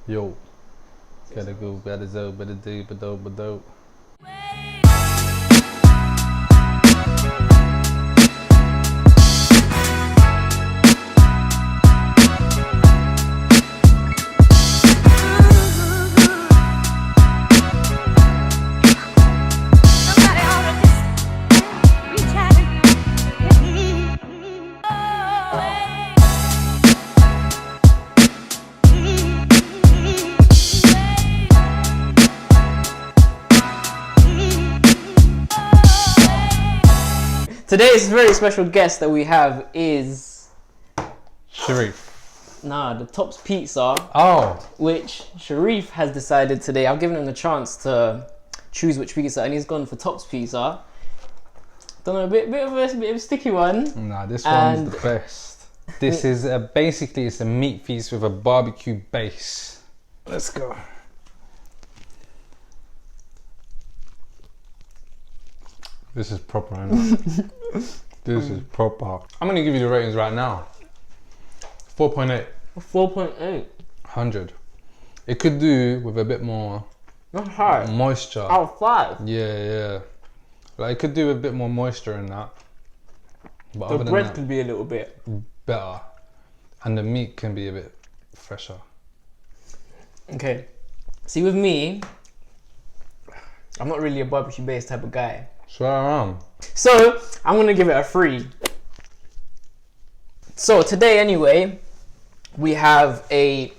Yo, gotta go, better zo, better do, but do. Today's very special guest that we have is Sharif. the Tops Pizza, Oh, which Sharif has decided today. I've given him the chance to choose which pizza, and he's gone for Tops Pizza. Done a bit of a sticky one. nah, this And- one's the best. This is basically it's a meat feast with a barbecue base. Let's go. This is proper, innit? This is proper. I'm gonna give you the ratings right now. 4.8. 4.8. 100. It could do with a bit more Not hard. moisture. Out of 5. Yeah. Like it could do with a bit more moisture in that. But The other than bread that, could be a little bit. better. And the meat can be a bit fresher. Okay. See, with me, I'm not really a barbecue-based type of guy. Sure I am. So, I'm gonna give it a 3. So, today anyway, we have a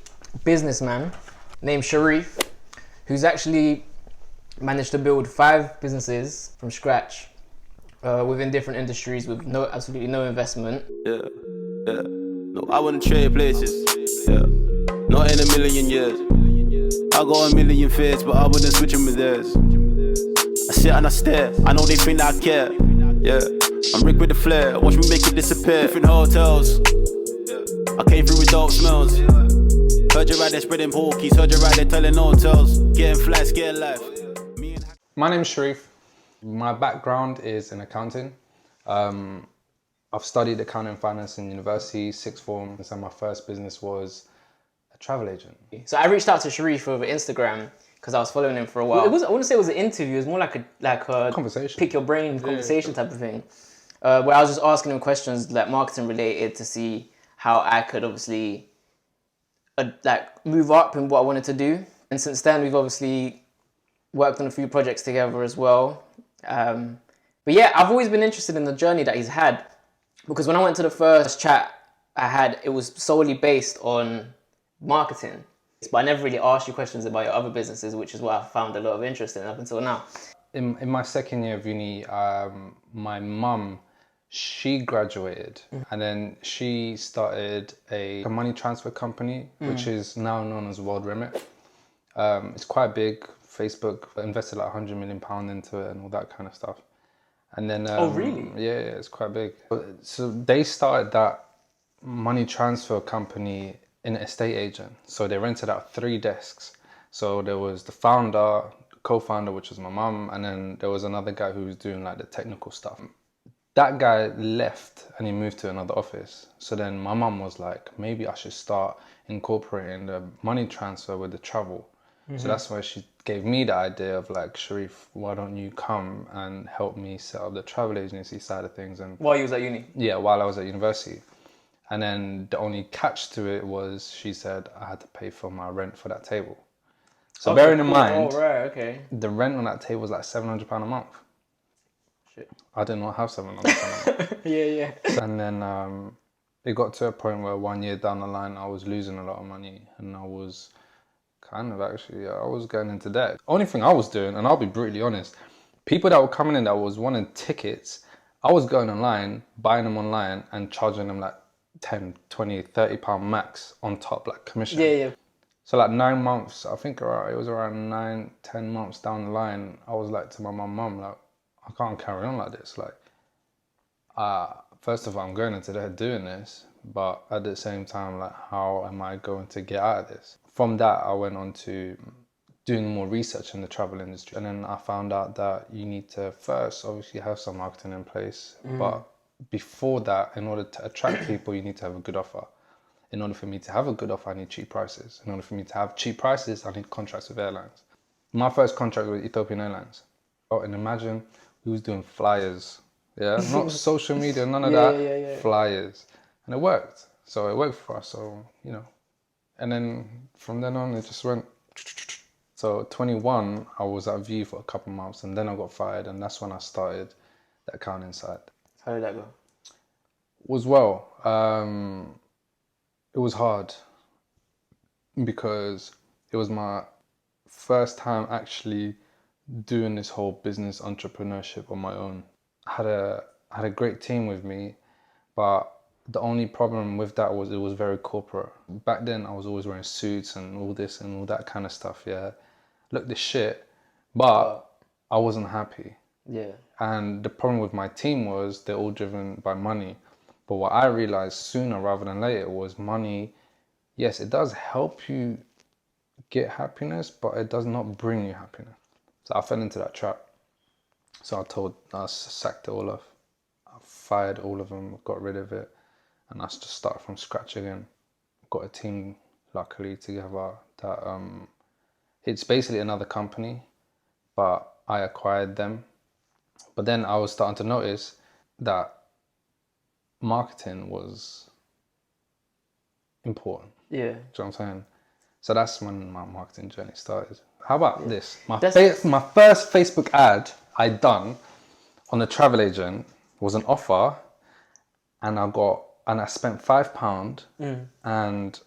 businessman named Sharif, who's actually managed to build 5 businesses from scratch within different industries with absolutely no investment. Yeah. No, I wouldn't trade places. Yeah. Not in a million years. I got a million fears, but I wouldn't switch them with theirs. I sit and I stare. I know they think that I care. Yeah. I'm rigged with the flair. Watch me make it disappear. Different hotels. I came through with dope smells. Heard you right there spreading porkies. Heard you right there telling no tales. Getting flat, scared life. Me and My name's Sharif. My background is in accounting. I've studied accounting and finance in university, 6th form, and my first business was a travel agent. So I reached out to Sharif over Instagram because I was following him for a while. I wouldn't say it was an interview. It was more like a Conversation. pick your brain conversation type of thing, where I was just asking him questions like marketing related to see how I could obviously like move up in what I wanted to do. And since then, we've obviously worked on a few projects together as well. But yeah, I've always been interested in the journey that he's had, because when I went to the first chat I had, it was solely based on marketing. But I never really asked you questions about your other businesses, which is what I found a lot of interest in up until now. In my second year of uni, my mum, she graduated and then she started a money transfer company, which is now known as World Remit. It's quite big. Facebook invested like £100 million into it and all that kind of stuff. And then Oh, really? Yeah, it's quite big. So they started that money transfer company in an estate agent. So they rented out 3 desks. So there was the founder, co-founder, which was my mum, and then there was another guy who was doing like the technical stuff. That guy left and he moved to another office. So then my mum was like, maybe I should start incorporating the money transfer with the travel. So that's why she gave me the idea of like, Sharif, why don't you come and help me set up the travel agency side of things? And While you was at uni? yeah, while I was at university. And then the only catch to it was she said I had to pay for my rent for that table. So Okay, bearing in cool. mind, Oh, right, okay. the rent on that table was like £700 a month. Shit. I did not have £700 a month. Yeah. And then it got to a point where 1 year down the line, I was losing a lot of money and I was I was going into debt. Only thing I was doing, and I'll be brutally honest, people that were coming in that was wanting tickets, I was going online, buying them online and charging them like 10, 20, 30 pound max on top, like commission. Yeah. So like 9 months, I think it was around 9, 10 months down the line, I was like to my mum, like, I can't carry on like this. Like, first of all, I'm going into debt doing this, but at the same time, like, how am I going to get out of this? From that, I went on to doing more research in the travel industry. And then I found out that you need to first obviously have some marketing in place. But before that, in order to attract people, you need to have a good offer. In order for me to have a good offer, I need cheap prices. In order for me to have cheap prices, I need contracts with airlines. My first contract with Ethiopian Airlines. Oh, and imagine we was doing flyers. Yeah, not social media, none of that. Flyers. And it worked. So it worked for us. So, you know. And then from then on, it just went. So 21, I was at View for a couple of months, and then I got fired, and that's when I started the accounting side. How did that go? Was well. It was hard because it was my first time actually doing this whole business entrepreneurship on my own. I had a great team with me, but the only problem with that was it was very corporate. Back then, I was always wearing suits and all this and all that kind of stuff. Yeah, looked the shit, but I wasn't happy. Yeah. And the problem with my team was they're all driven by money. But what I realized sooner rather than later was money, yes, it does help you get happiness, but it does not bring you happiness. So I fell into that trap. So I sacked it all off. I fired all of them, got rid of it, and I just started from scratch again. Got a team, luckily, together that it's basically another company, but I acquired them. But then I was starting to notice that marketing was important. Yeah. Do you know what I'm saying? So that's when my marketing journey started. How about this? My first Facebook ad I done on a travel agent was an offer, and I spent £5, and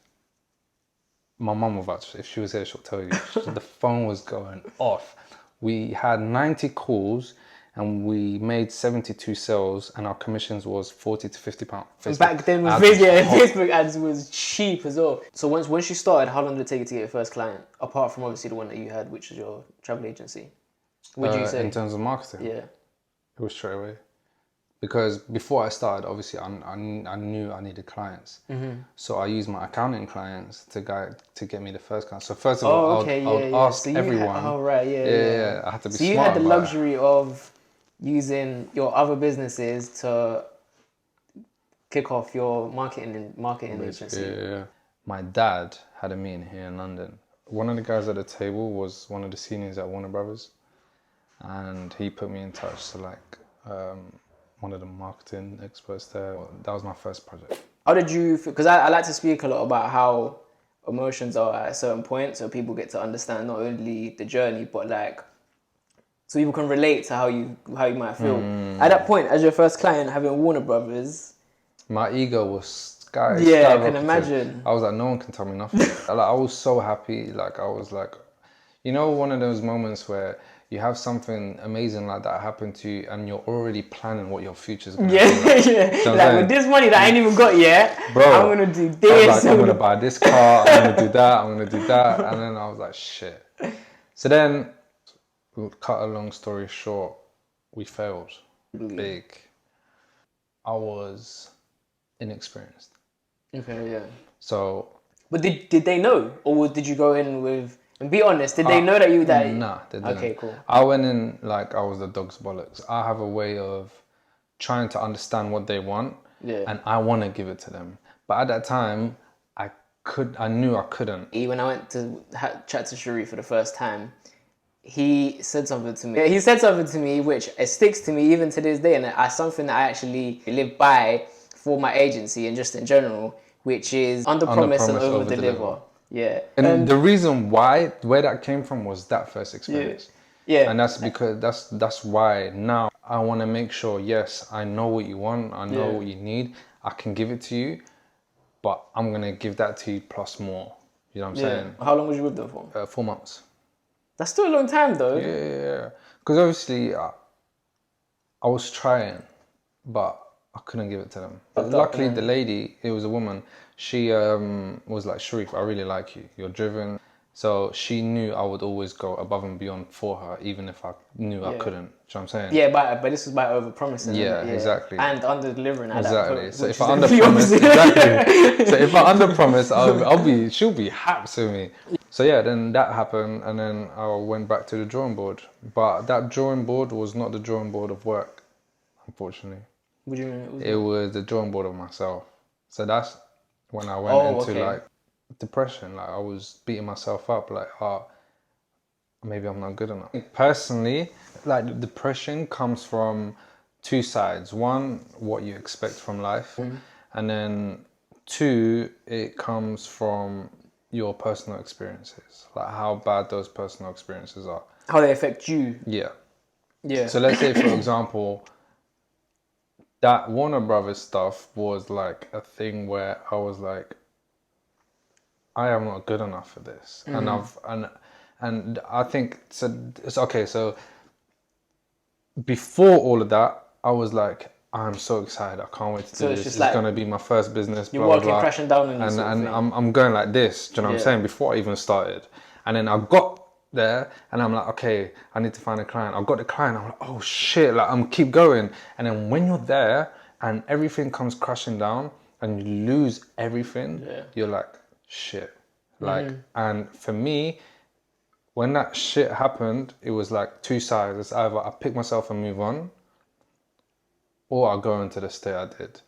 my mum will vouch. If she was here, she'll tell you. The phone was going off. We had 90 calls, and we made 72 sales, and our commissions was £40 to £50. Back then, Facebook ads was cheap as well. So once you started, how long did it take you to get your first client? Apart from obviously the one that you had, which is your travel agency. Would you say? In terms of marketing? Yeah. It was straight away. Because before I started, obviously, I knew I needed clients. Mm-hmm. So I used my accounting clients to get me the first client. So first of all, I would ask everyone. Yeah. I had to be smart. So you had the luxury of using your other businesses to kick off your marketing agency. Yeah. My dad had a meeting here in London. One of the guys at the table was one of the seniors at Warner Brothers, and he put me in touch to one of the marketing experts there. That was my first project. How did you, because I like to speak a lot about how emotions are at a certain point, so people get to understand not only the journey, but so people can relate to how you might feel. At that point, as your first client, having Warner Brothers, my ego was skyrocketed. Yeah, I can imagine. I was like, no one can tell me nothing. I was so happy. I was like, one of those moments where you have something amazing like that happen to you, and you're already planning what your future's gonna be like. Yeah. With this money that I ain't even got yet, bro, I'm gonna do this. I'm gonna buy this car. I'm gonna do that. I'm gonna do that. And then I was like, shit. So then, cut a long story short, we failed. Big. I was inexperienced. Okay, yeah. So. But did they know, or did you go in with? And be honest, did they know that you that? Nah, they didn't. Okay, cool. I went in like I was the dog's bollocks. I have a way of trying to understand what they want, and I want to give it to them. But at that time, I knew I couldn't. When I went to chat to Sharif for the first time, he said something to me. He said something to me which it sticks to me even to this day, and it's something that I actually live by for my agency and just in general, which is under promise and over deliver. Yeah. And the reason where that came from was that first experience. Yeah. And that's because that's why now I want to make sure, yes, I know what you want, I know what you need, I can give it to you, but I'm going to give that to you plus more. You know what I'm saying? How long was you with them for? 4 months. That's still a long time though. Yeah. Because obviously I was trying, but I couldn't give it to them. But luckily the lady, it was a woman, she was like, Sharif, I really like you. You're driven. So she knew I would always go above and beyond for her, even if I knew I couldn't. Do you know what I'm saying? Yeah, but this is by over-promising. Yeah, exactly. And under-delivering. Exactly. So if I under-promise, exactly. So if I under-promise, she'll be happy to me. So yeah, then that happened, and then I went back to the drawing board. But that drawing board was not the drawing board of work, unfortunately. What do you mean? It was the drawing board of myself. So that's when I went into okay. like depression. Like I was beating myself up, like, oh, maybe I'm not good enough. Personally, like depression comes from two sides. One, what you expect from life, and then two, it comes from your personal experiences, like how bad those personal experiences are. How they affect you. Yeah. Yeah. So let's say, for example, that Warner Brothers stuff was like a thing where I was like, I am not good enough for this, and I think so. It's okay. So before all of that, I was like, I'm so excited. I can't wait to So do it's this. just It's like gonna be my first business. your Blah blah world came blah. crashing down on you, And sort of and thing. I'm going like this. Do you know what I'm Yeah. saying? Before I even started, and then I got there, and I'm like, okay, I need to find a client. I got the client. I'm like, oh shit! Like I'm keep going. And then when you're there, and everything comes crashing down, and you lose everything, Yeah. you're like, shit. Like, and for me, when that shit happened, it was like two sides. It's either I pick myself and move on, or I go into the state I did.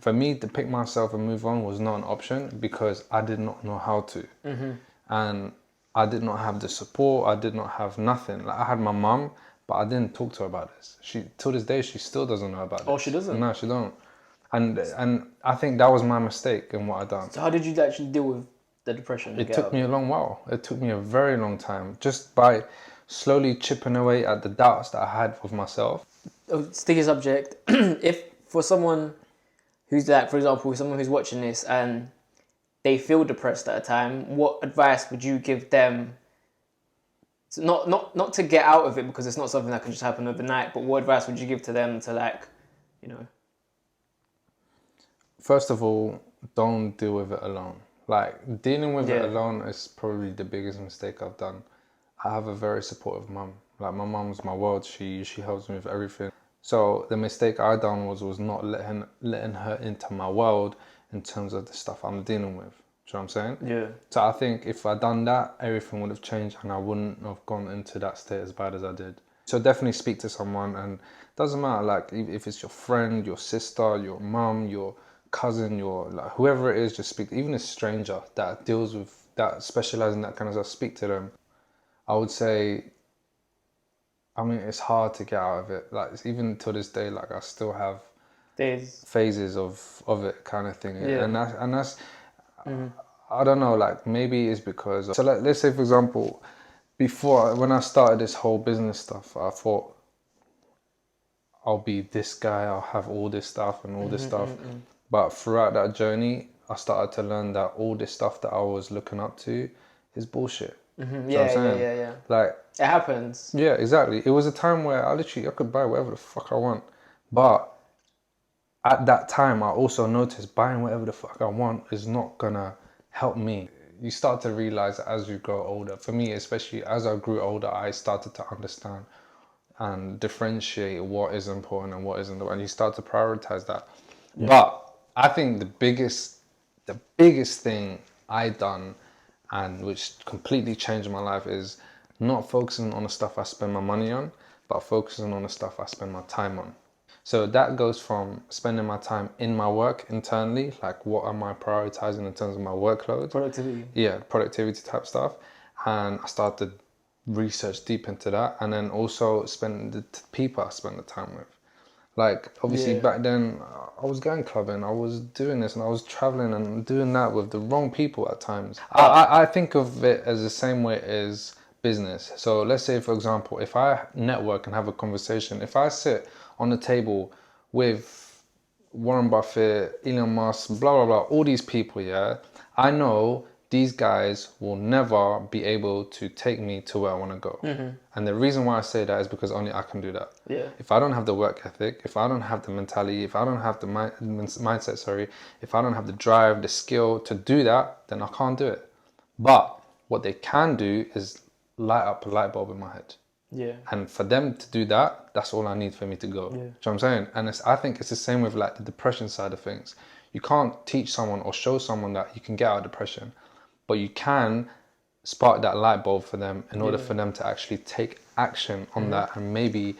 For me, to pick myself and move on was not an option because I did not know how to. And I did not have the support. I did not have nothing. Like I had my mum, but I didn't talk to her about this. She, till this day, she still doesn't know about this. Oh, she doesn't? No, she don't. And I think that was my mistake in what I done. So how did you actually deal with the depression? It took me a long while. It took me a very long time, just by slowly chipping away at the doubts that I had with myself. Sticky subject. If for someone who's like, for example, someone who's watching this and they feel depressed at a time, what advice would you give them? So not to get out of it, because it's not something that can just happen overnight. But what advice would you give to them to, like, you know? First of all, don't deal with it alone. Like dealing with it Yeah. alone is probably the biggest mistake I've done. I have a very supportive mum. Like my mum's my world. She helps me with everything. So the mistake I done was not letting her into my world in terms of the stuff I'm dealing with. Do you know what I'm saying? Yeah. So I think if I'd done that, everything would have changed and I wouldn't have gone into that state as bad as I did. So definitely speak to someone, and it doesn't matter like if it's your friend, your sister, your mum, your cousin, your like whoever it is, just speak. Even a stranger that deals with that, specializes in that kind of stuff, speak to them. I would say, I mean, it's hard to get out of it. Like even to this day, like I still have There's phases of it kind of thing. Yeah. And that's I don't know, like maybe it's because so like let's say for example, before when I started this whole business stuff, I thought I'll be this guy, I'll have all this stuff and all this stuff. But throughout that journey, I started to learn that all this stuff that I was looking up to is bullshit. Do you know what I'm saying? yeah. Like, It happens. yeah, exactly. It was a time where I could buy whatever the fuck I want. But at that time, I also noticed buying whatever the fuck I want is not gonna help me. You start to realize that as you grow older. For me, especially as I grew older, I started to understand and differentiate what is important and what isn't, and you start to prioritize that. Yeah. But I think the biggest thing I done, and which completely changed my life, is not focusing on the stuff I spend my money on, but focusing on the stuff I spend my time on. So that goes from spending my time in my work internally, like what am I prioritizing in terms of my workload? Productivity. Yeah, productivity type stuff. And I started research deep into that, and then also spend the people I spend the time with. Like obviously back then I was going clubbing, I was doing this and I was traveling and doing that with the wrong people at times. I think of it as the same way as business. So let's say for example, if I network and have a conversation, if I sit on the table with Warren Buffett, Elon Musk, blah blah blah, all these people, yeah, I know these guys will never be able to take me to where I want to go. And the reason why I say that is because only I can do that. Yeah. If I don't have the work ethic, if I don't have the mentality, if I don't have the mindset, if I don't have the drive, the skill to do that, then I can't do it. But what they can do is light up a light bulb in my head. Yeah. And for them to do that, that's all I need for me to go. Do you know what I'm saying? And I think it's the same with like the depression side of things. You can't teach someone or show someone that you can get out of depression, but you can spark that light bulb for them in order for them to actually take action on that and maybe,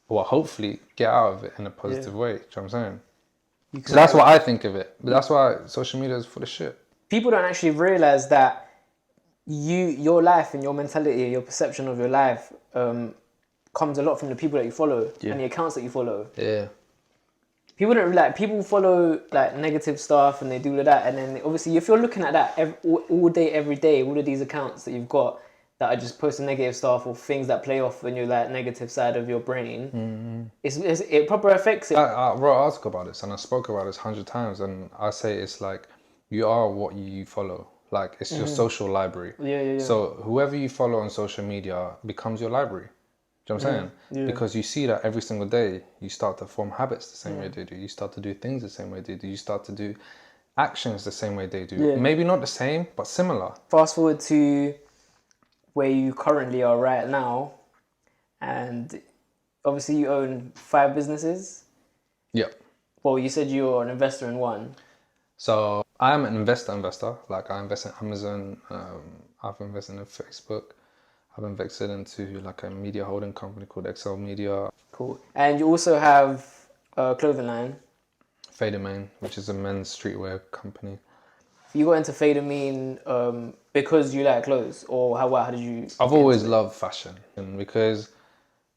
or hopefully, get out of it in a positive way. Do you know what I'm saying? So that's what I think of it. But that's why social media is full of shit. People don't actually realize that your life and your mentality, your perception of your life comes a lot from the people that you follow and the accounts that you follow. Yeah. People don't people follow like negative stuff and they do all of that, and then obviously if you're looking at that all day, every day, all of these accounts that you've got that are just posting negative stuff or things that play off on your like negative side of your brain, it proper affects it. I wrote an article about this and I spoke about this 100 times, and I say it's like you are what you follow. Like it's your social library. Yeah. So whoever you follow on social media becomes your library. Do you know what I'm saying? Yeah. Because you see that every single day, you start to form habits the same way they do. You start to do things the same way they do. You start to do actions the same way they do. Yeah. Maybe not the same, but similar. Fast forward to where you currently are right now, and obviously you own 5 businesses. Yep. Well, you said you're an investor in one. So I am an investor. Like I invest in Amazon. I've invested in Facebook. I've invested into like a media holding company called Excel Media. Cool. And you also have a clothing line. Fadermain, which is a men's streetwear company. You got into Fadermain because you like clothes, or how did you? I've always loved fashion, and because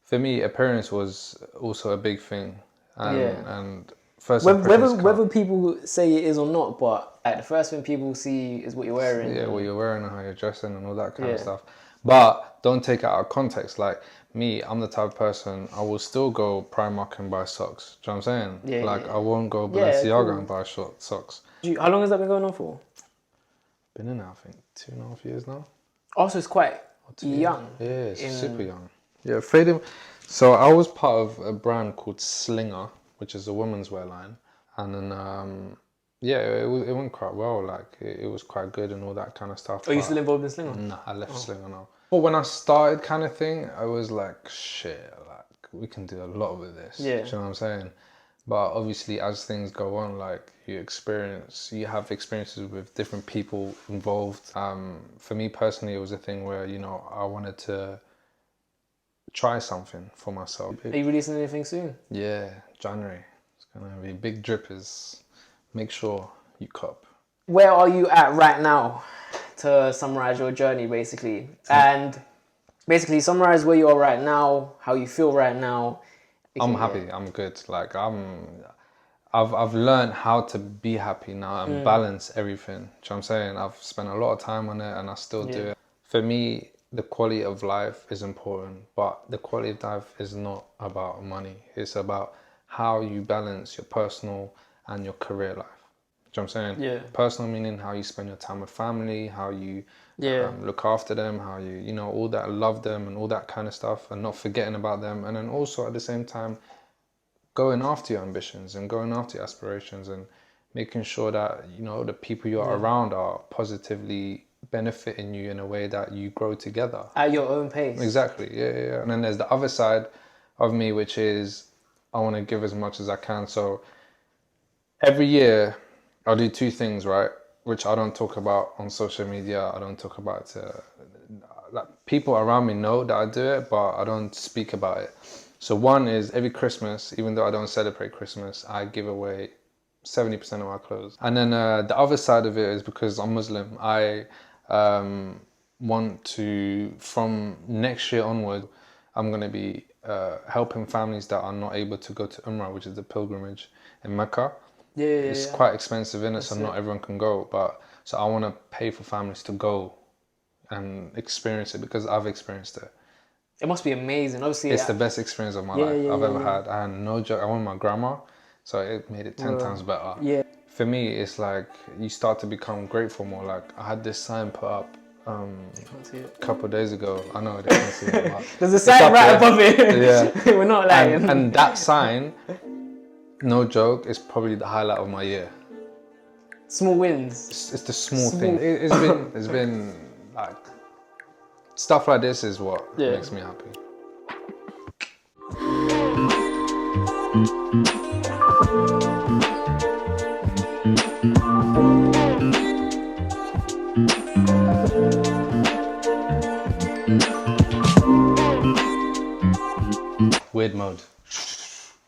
for me appearance was also a big thing. And first whether people say it is or not, but like the first thing people see is what you're wearing. Yeah, what you're wearing and how you're dressing and all that kind of stuff. But don't take it out of context. Like me, I'm the type of person, I will still go Primark and buy socks. Do you know what I'm saying? I won't go Balenciaga and buy socks. How long has that been going on for? Been in there, I think, 2.5 years now. Also, it's quite young. Yeah, it's super young. Yeah, Fader. So I was part of a brand called Slinger, which is a women's wear line. And then, it went quite well. Like, it was quite good and all that kind of stuff. Are you still involved in Slinger? No, I left Slinger now. But when I started kind of thing, I was like, shit, like, we can do a lot with this. Yeah. Do you know what I'm saying? But obviously, as things go on, like, you have experiences with different people involved. For me personally, it was a thing where, I wanted to try something for myself. Are you releasing anything soon? Yeah, January. It's going to be big drippers. Make sure you cop. Where are you at right now, to summarize your journey, basically? And basically summarize where you are right now, how you feel right now. I'm happy. I'm good. Like I've learned how to be happy now and balance everything. Do you know what I'm saying? I've spent a lot of time on it and I still do it. For me, the quality of life is important, but the quality of life is not about money. It's about how you balance your personal and your career life. Do you know what I'm saying? Yeah. Personal meaning how you spend your time with family, how you look after them, how you, all that, love them and all that kind of stuff, and not forgetting about them. And then also at the same time, going after your ambitions and going after your aspirations and making sure that, the people you're around are positively benefiting you in a way that you grow together. At your own pace. Exactly, yeah. And then there's the other side of me, which is I want to give as much as I can. So every year, I'll do 2 things, right? Which I don't talk about on social media. I don't talk about like people around me know that I do it, but I don't speak about it. So one is every Christmas, even though I don't celebrate Christmas, I give away 70% of my clothes. And then the other side of it is because I'm Muslim, I want to, from next year onward, I'm going to be helping families that are not able to go to Umrah, which is the pilgrimage in Mecca. It's quite expensive, innit? So not everyone can go. So I want to pay for families to go and experience it because I've experienced it. It must be amazing. Obviously, it's the best experience of my life I've ever had. And no joke, I went with my grandma, so it made it 10 times better. Yeah. For me, it's like you start to become grateful more. Like I had this sign put up a couple of days ago. I know they can't see it, but there's a sign right above it. Yeah. We're not lying. And that sign, no joke, is probably the highlight of my year. Small wins. It's the small thing. It's been like stuff like this is what makes me happy.